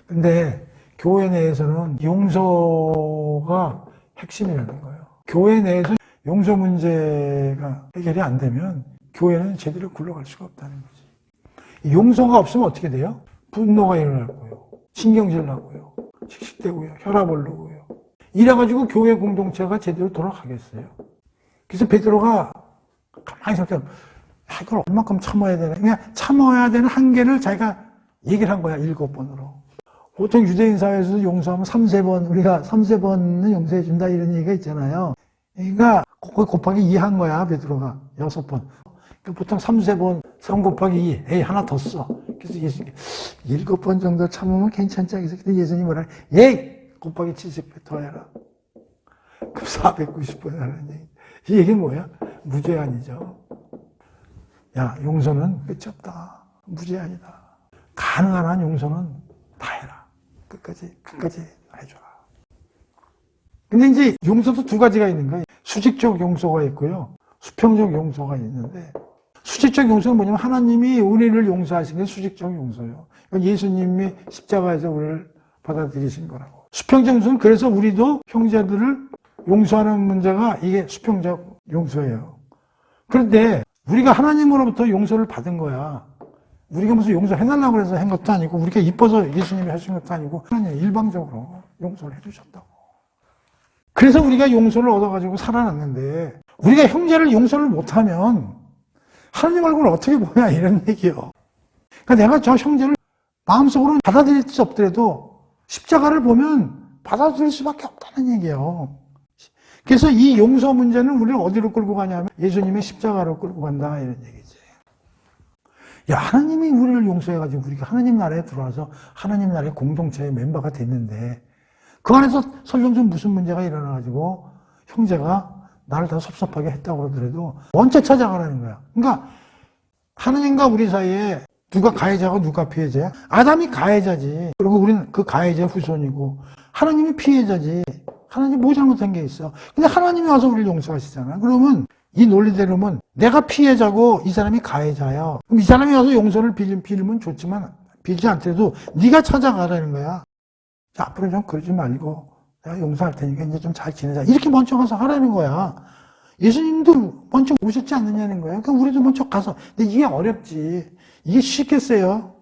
근데 교회 내에서는 용서가 핵심이라는 거예요. 교회 내에서 용서 문제가 해결이 안 되면 교회는 제대로 굴러갈 수가 없다는 거지. 용서가 없으면 어떻게 돼요? 분노가 일어날 거예요. 신경질 나고요. 씩씩대고요. 혈압 오르고요. 이래가지고 교회 공동체가 제대로 돌아가겠어요. 그래서 베드로가 가만히 생각해 이걸 얼마큼 참아야 되나? 그냥 참아야 되는 한계를 자기가 얘기를 한 거야. 7번으로. 보통 유대인 사회에서도 용서하면 3세 번, 우리가 3세 번은 용서해 준다 이런 얘기가 있잖아요. 그러니까 곱하기 2 한 거야, 베드로가. 6번. 그러니까 보통 3세 번, 3 곱하기 2. 에이, 하나 더 써. 그래서 예수님, 7번 정도 참으면 괜찮지 않겠어? 근데 예수님이 뭐라 해? 곱하기 70배 더 해라. 그럼 490번 하는 얘기. 이 얘기는 뭐야? 무제한이죠. 야, 용서는 끝이 없다. 무제한이다. 가능한 한 용서는 다 해라. 끝까지 해줘라. 근데 이제 용서도 두 가지가 있는 거예요. 수직적 용서가 있고요. 수평적 용서가 있는데, 수직적 용서는 뭐냐면 하나님이 우리를 용서하신 게 수직적 용서예요. 예수님이 십자가에서 우리를 받아들이신 거라고. 수평적 용서는 그래서 우리도 형제들을 용서하는 문제가 이게 수평적 용서예요. 그런데 우리가 하나님으로부터 용서를 받은 거야. 우리가 무슨 용서해달라고 해서 한 것도 아니고 우리가 이뻐서 예수님이 하신 것도 아니고 하나님 일방적으로 용서를 해주셨다고. 그래서 우리가 용서를 얻어가지고 살아났는데 우리가 형제를 용서를 못하면 하나님 얼굴을 어떻게 보냐 이런 얘기예요. 그러니까 내가 저 형제를 마음속으로는 받아들일 수 없더라도 십자가를 보면 받아들일 수밖에 없다는 얘기예요. 그래서 이 용서 문제는 우리를 어디로 끌고 가냐면 예수님의 십자가로 끌고 간다 이런 얘기지. 야, 하나님이 우리를 용서해가지고 우리가 하나님 나라에 들어와서 하나님 나라의 공동체의 멤버가 됐는데 그 안에서 설령 좀 무슨 문제가 일어나가지고 형제가 나를 다 섭섭하게 했다고 그러더라도 원체 찾아가라는 거야. 그러니까 하나님과 우리 사이에 누가 가해자고 누가 피해자야? 아담이 가해자지. 그리고 우리는 그 가해자의 후손이고 하나님이 피해자지. 하나님 뭐 잘못한 게 있어. 근데 하나님이 와서 우리를 용서하시잖아. 그러면 이 논리대로면 내가 피해자고 이 사람이 가해자야. 그럼 이 사람이 와서 용서를 빌면 좋지만 빌지 않더라도 네가 찾아가라는 거야. 자, 앞으로 좀 그러지 말고 내가 용서할 테니까 이제 좀 잘 지내자. 이렇게 먼저 가서 하라는 거야. 예수님도 먼저 오셨지 않느냐는 거예요. 그러니까 우리도 먼저 가서. 근데 이게 어렵지. 이게 쉽겠어요.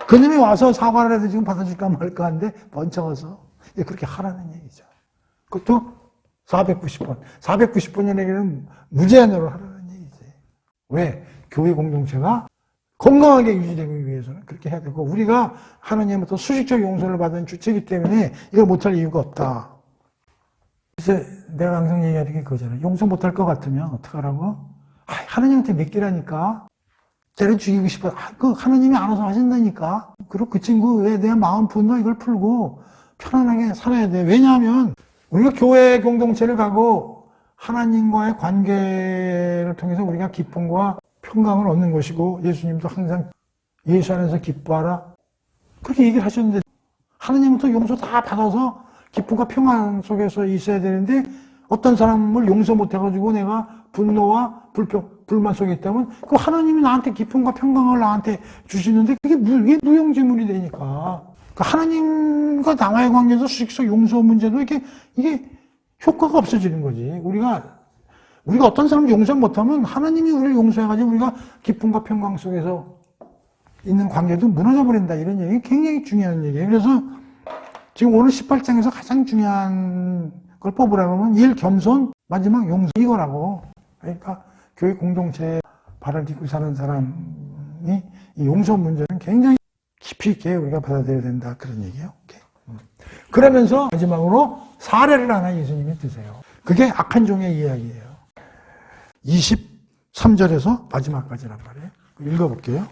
그놈이 와서 사과를 해도 지금 받아줄까 말까 하는데 먼저 가서 그렇게 하라는 얘기죠. 그것도 490번. 490번이라는 얘기는 무제한으로 하라는 얘기지. 왜? 교회 공동체가 건강하게 유지되기 위해서는 그렇게 해야 되고, 우리가 하나님부터 수식적 용서를 받은 주체이기 때문에 이걸 못할 이유가 없다. 그래서 내가 항상 얘기하는 게 그거잖아요. 용서 못할 것 같으면 어떡하라고? 하나님한테 맡기라니까. 쟤를 죽이고 싶어. 그 하나님이 알아서 하신다니까. 그리고 그 친구에 대한 마음 분노 이걸 풀고 편안하게 살아야 돼. 왜냐하면 우리가 교회 공동체를 가고 하나님과의 관계를 통해서 우리가 기쁨과 평강을 얻는 것이고, 예수님도 항상 예수 안에서 기뻐하라 그렇게 얘기를 하셨는데, 하나님부터 용서 다 받아서 기쁨과 평안 속에서 있어야 되는데, 어떤 사람을 용서 못해가지고 내가 분노와 불만 속에 있다면 그 하나님이 나한테 기쁨과 평강을 나한테 주시는데 그게 무용지물이 되니까. 그러니까 하나님과 나와의 관계에서 수식적 용서 문제도 이게 효과가 없어지는 거지. 우리가 어떤 사람을 용서 못하면 하나님이 우리를 용서해가지고 우리가 기쁨과 평강 속에서 있는 관계도 무너져 버린다. 이런 얘기 굉장히 중요한 얘기예요. 그래서 지금 오늘 18장에서 가장 중요한 걸 뽑으라고 하면 일, 겸손, 마지막 용서 이거라고. 그러니까 교회 공동체에 발을 딛고 사는 사람이 이 용서 문제는 굉장히 깊이 있게 우리가 받아들여야 된다. 그런 얘기예요. 그러면서 마지막으로 사례를 하나 예수님이 드세요. 그게 악한 종의 이야기예요. 23절에서 마지막까지란 말이에요. 읽어볼게요.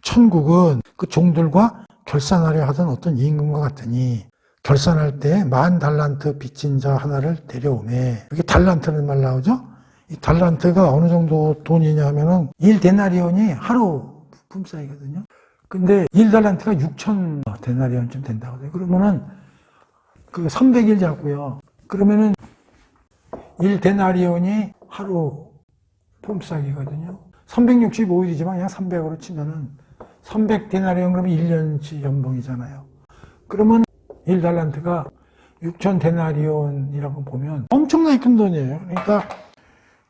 천국은 그 종들과 결산하려 하던 어떤 임금과 같으니 결산할 때 10,000달란트 빚진 자 하나를 데려오매. 이게 달란트는 말 나오죠? 이 달란트가 어느 정도 돈이냐 하면은 1데나리온이 하루 품삯이거든요. 근데 1달란트가 6,000데나리온쯤 된다고 해요. 그러면은 그 300일 잡고요. 그러면은 1데나리온이 하루 품삯이거든요. 365일이지만 그냥 300으로 치면은 300데나리온 그러면 1년치 연봉이잖아요. 그러면 1달란트가 6,000데나리온이라고 보면 엄청나게 큰 돈이에요. 그러니까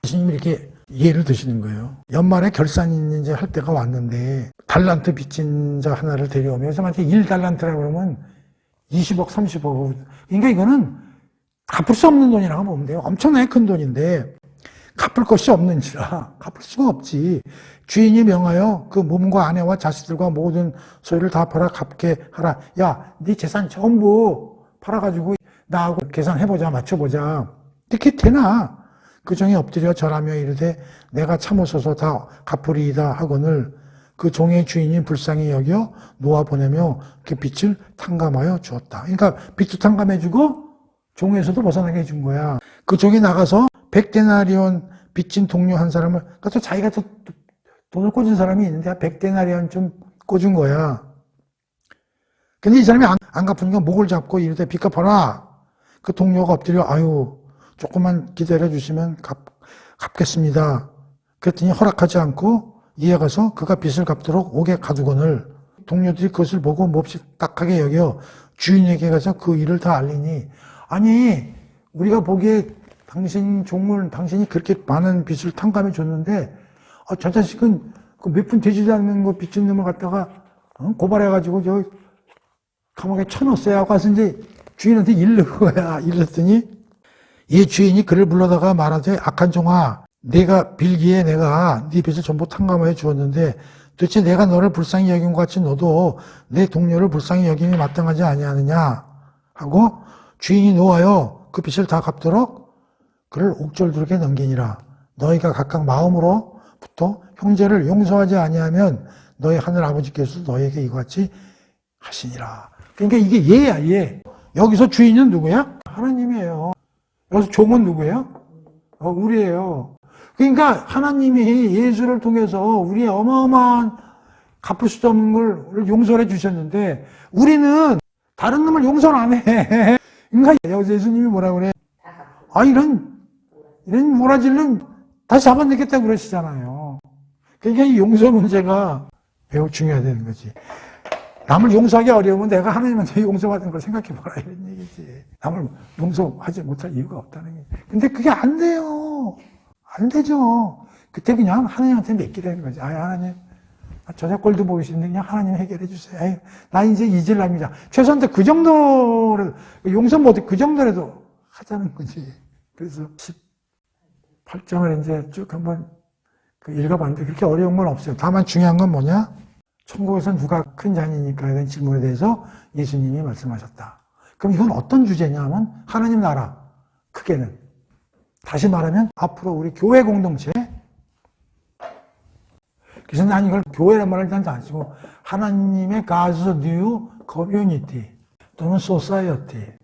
예수님이 이렇게 예를 드시는 거예요. 연말에 결산이 이제 할 때가 왔는데 달란트 빚진 자 하나를 데려오면, 그래서 만약에 1달란트라고 그러면 20억, 30억. 그러니까 이거는 갚을 수 없는 돈이라고 보면 돼요. 엄청나게 큰 돈인데 갚을 것이 없는지라 갚을 수가 없지. 주인이 명하여 그 몸과 아내와 자식들과 모든 소유를 다 팔아 갚게 하라. 야, 네 재산 전부 팔아가지고 나하고 계산해보자, 맞춰보자. 이렇게 되나? 그 종이 엎드려 절하며 이르되 내가 참으소서 다 갚으리이다 하거늘 그 종의 주인이 불쌍히 여겨 놓아보내며 그 빚을 탕감하여 주었다. 그러니까 빚도 탕감해주고 종에서도 벗어나게 해준 거야. 그 종이 나가서 100데나리온 빚진 동료 한 사람을, 그러니까 또 자기가 또 돈을 꽂은 사람이 있는데 100데나리온 좀 꽂은 거야. 근데 이 사람이 안 갚으니까 목을 잡고 이르되 빚 갚아라. 그 동료가 엎드려 아유 조금만 기다려 주시면 갚겠습니다. 그랬더니 허락하지 않고 이어가서 그가 빚을 갚도록 옥에 가두거늘 동료들이 그것을 보고 몹시 딱하게 여겨 주인에게 가서 그 일을 다 알리니, 아니 우리가 보기에 당신이 그렇게 많은 빚을 탕감해 줬는데 저 자식은 그 몇 푼 되지도 않는 거 빚진 놈을 갖다가 고발해가지고 저 감옥에 쳐넣었어야 하고 가서 이제 주인한테 일른 거야. 일렀더니 이 주인이 그를 불러다가 말하되 악한 종아, 내가 빌기에 내가 네 빚을 전부 탕감해 주었는데 도대체 내가 너를 불쌍히 여긴 것 같이 너도 내 동료를 불쌍히 여김이 마땅하지 아니하느냐 하고 주인이 노하여 그 빚을 다 갚도록 그를 옥졸들에게 넘기니라. 너희가 각각 마음으로부터 형제를 용서하지 아니하면 너희 하늘 아버지께서도 너희에게 이와 같이 하시니라. 그러니까 이게 예야, 예. 여기서 주인은 누구야? 하나님이에요. 여기서 종은 누구예요? 우리예요. 그러니까 하나님이 예수를 통해서 우리의 어마어마한 갚을 수 없는 걸 용서를 해 주셨는데 우리는 다른 놈을 용서를 안 해. 그러니까 여기서 예수님이 뭐라 그래? 이런 모라지는 다시 잡아내겠다고 그러시잖아요. 그러니까 이 용서 문제가 매우 중요하다는 거지. 남을 용서하기 어려우면 내가 하나님한테 용서받은 걸 생각해봐라 이런 얘기지. 남을 용서하지 못할 이유가 없다는 게. 근데 그게 안 돼요. 안 되죠. 그때 그냥 하나님한테 맡기라는 거지. 아, 하나님, 저녁 꼴도 보기 싫은데 그냥 하나님 해결해 주세요. 아유, 나 이제 잊을 남이자. 최소한 그 정도로, 용서 못해, 그 정도라도 하자는 거지. 그래서 18장을 이제 쭉 한번 읽어봤는데 그렇게 어려운 건 없어요. 다만 중요한 건 뭐냐? 천국에서 누가 큰 자니니까에 대한 질문에 대해서 예수님이 말씀하셨다. 그럼 이건 어떤 주제냐 하면 하나님 나라, 크게는. 다시 말하면 앞으로 우리 교회 공동체, 그래서 난 이걸 교회란 말을 일단 안 쓰고 하나님의 God's new community 또는 society.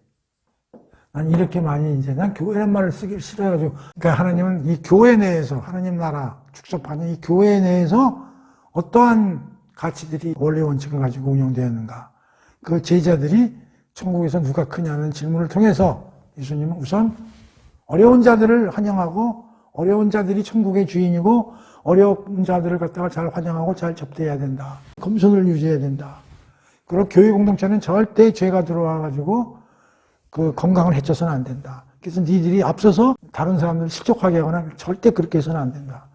난 이렇게 많이 이제 난 교회란 말을 쓰기 싫어가지고 그러니까 하나님은 이 교회 내에서 하나님 나라 축소파는 이 교회 내에서 어떠한 가치들이 원리 원칙을 가지고 운영되었는가. 그 제자들이 천국에서 누가 크냐는 질문을 통해서 예수님은 우선 어려운 자들을 환영하고 어려운 자들이 천국의 주인이고 어려운 자들을 갖다가 잘 환영하고 잘 접대해야 된다. 겸손을 유지해야 된다. 그리고 교회 공동체는 절대 죄가 들어와가지고 그 건강을 해쳐서는 안 된다. 그래서 니들이 앞서서 다른 사람들을 실족하게 하거나 절대 그렇게 해서는 안 된다.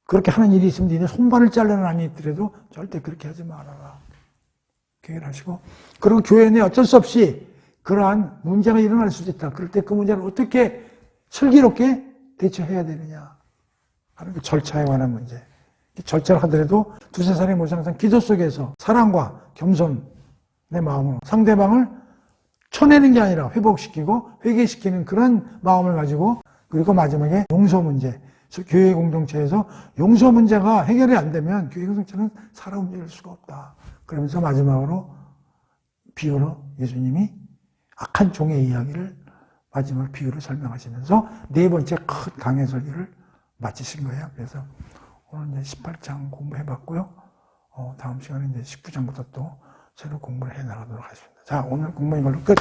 그렇게 하는 일이 있으면 니네 손발을 잘라는 안이 있더라도 절대 그렇게 하지 말아라. 계획을 하시고. 그리고 교회 내 어쩔 수 없이 그러한 문제가 일어날 수도 있다. 그럴 때 그 문제를 어떻게 슬기롭게 대처해야 되느냐 하는 그 절차에 관한 문제. 절차를 하더라도 두세 살의 모상상 기도 속에서 사랑과 겸손의 마음으로 상대방을 쳐내는 게 아니라 회복시키고 회개시키는 그런 마음을 가지고 그리고 마지막에 용서 문제. 교회 공동체에서 용서 문제가 해결이 안 되면 교회 공동체는 살아 움직일 수가 없다. 그러면서 마지막으로 비유로 예수님이 악한 종의 이야기를 마지막 비유로 설명하시면서 네 번째 큰 강해 설교를 마치신 거예요. 그래서 오늘 이제 18장 공부해봤고요. 다음 시간에 이제 19장부터 또 새로 공부를 해 나가도록 하겠습니다. 자, 오늘 공부 이걸로 끝.